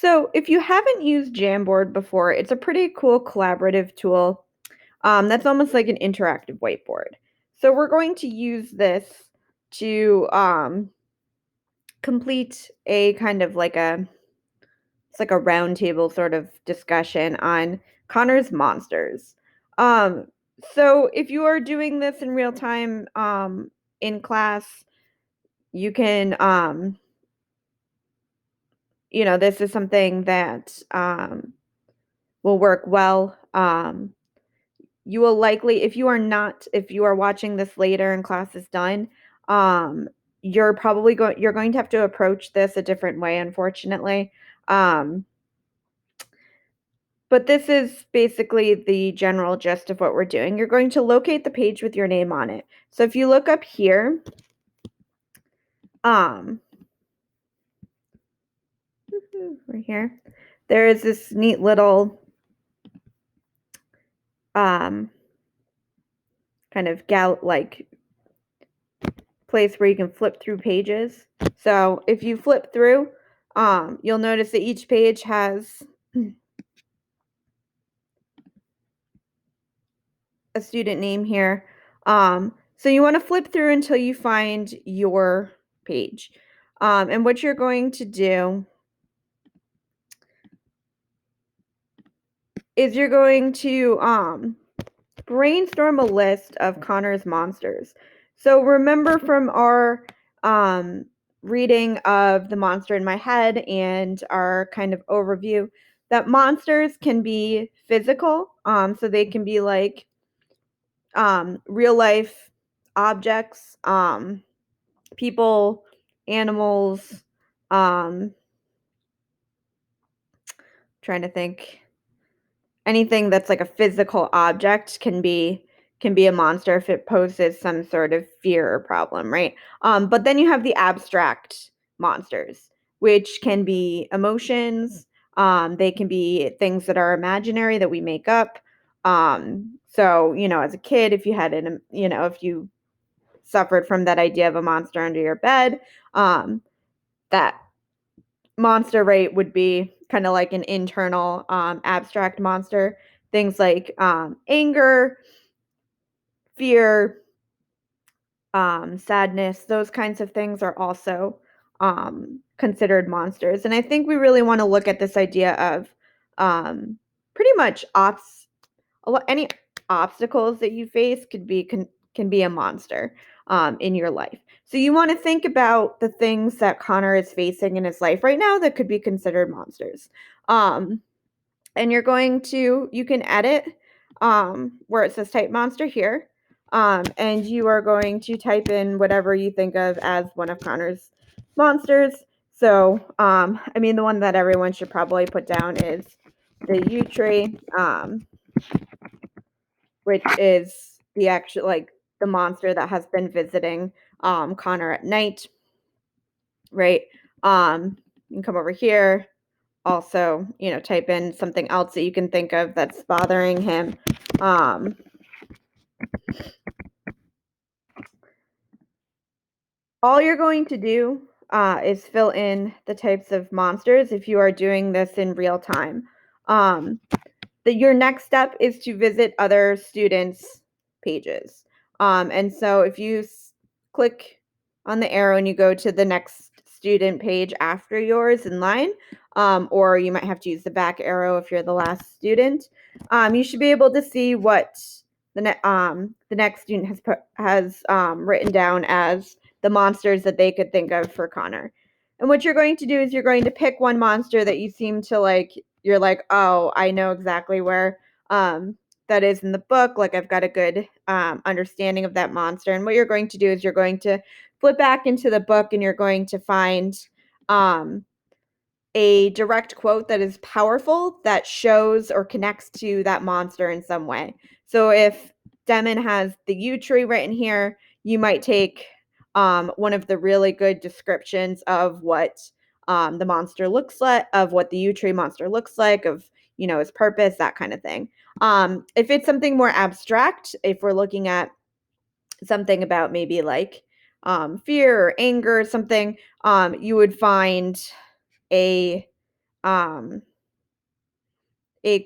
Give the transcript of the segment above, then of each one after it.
So if you haven't used Jamboard before, it's a pretty cool collaborative tool that's almost like an interactive whiteboard. So we're going to use this to complete a kind of like it's like a roundtable sort of discussion on Connor's monsters. Um, so if you are doing this in real time in class, you can this is something that will work well. You will likely, if you are watching this later and class is done, um, you're going to have to approach this a different way, unfortunately. Um, but this is basically the general gist of what we're doing. You're going to locate the page with your name on it. So if you look up here, um, right here, there is this neat little kind of place where you can flip through pages. So if you flip through, you'll notice that each page has a student name here. So you want to flip through until you find your page. And what you're going to do is you're going to brainstorm a list of Connor's monsters. So remember from our reading of The Monster in My Head and our kind of overview that monsters can be physical. So they can be like real life objects, people, animals, trying to think anything that's like a physical object can be a monster if it poses some sort of fear or problem, right? But then you have the abstract monsters, which can be emotions. They can be things that are imaginary that we make up. So as a kid, if you had if you suffered from that idea of a monster under your bed, that monster rate would be kind of like an internal abstract monster. Things like anger, fear, sadness, those kinds of things are also considered monsters. And I think we really want to look at this idea of pretty much any obstacles that you face can be a monster in your life. So you want to think about the things that Connor is facing in his life right now that could be considered monsters. And you can edit where it says type monster here. And you are going to type in whatever you think of as one of Connor's monsters. So, the one that everyone should probably put down is the yew tree, which is the monster that has been visiting Connor at night, right? You can come over here, also, type in something else that you can think of that's bothering him. All you're going to do is fill in the types of monsters if you are doing this in real time. Your next step is to visit other students' pages. And so if you click on the arrow and you go to the next student page after yours in line, or you might have to use the back arrow if you're the last student, you should be able to see what the next student has written down as the monsters that they could think of for Connor. And what you're going to do is you're going to pick one monster that you seem to like. You're like, oh, I know exactly where that is in the book. Like I've got a good understanding of that monster. And what you're going to do is you're going to flip back into the book and you're going to find a direct quote that is powerful that shows or connects to that monster in some way. So if Demon has the yew tree written here, you might take one of the really good descriptions of what the monster looks like, of what the yew tree monster looks like, of his purpose, that kind of thing. If it's something more abstract, if we're looking at something about maybe like fear or anger or something, you would find a a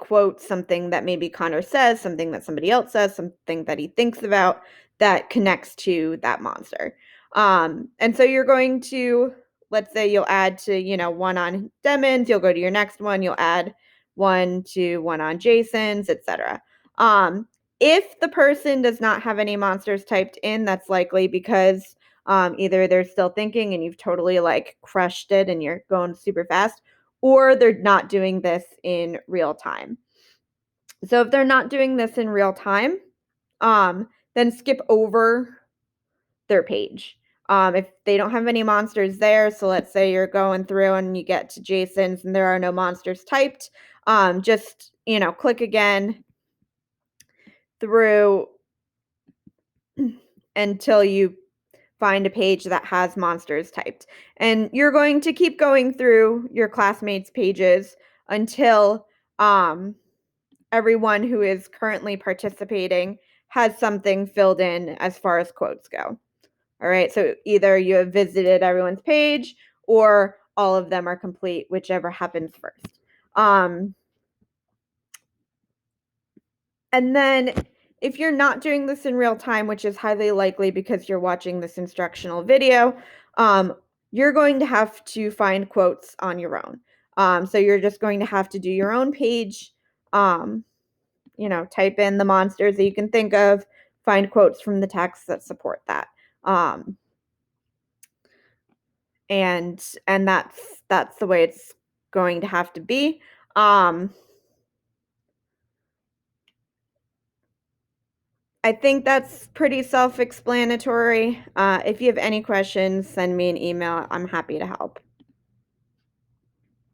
quote, something that maybe Conor says, something that somebody else says, something that he thinks about that connects to that monster. And so you're going to, let's say you'll add to, one on Demons, you'll go to your next one, you'll add one on Jason's, etc. If the person does not have any monsters typed in, that's likely because either they're still thinking and you've totally like crushed it and you're going super fast, or they're not doing this in real time. So if they're not doing this in real time, then skip over their page. If they don't have any monsters there, so let's say you're going through and you get to Jason's and there are no monsters typed, just, click again through until you find a page that has monsters typed. And you're going to keep going through your classmates' pages until everyone who is currently participating has something filled in as far as quotes go. All right, so either you have visited everyone's page or all of them are complete, whichever happens first. And then if you're not doing this in real time, which is highly likely because you're watching this instructional video, you're going to have to find quotes on your own. So you're just going to have to do your own page, type in the monsters that you can think of, find quotes from the text that support that. And that's the way it's going to have to be. I think that's pretty self-explanatory. If you have any questions, send me an email. I'm happy to help.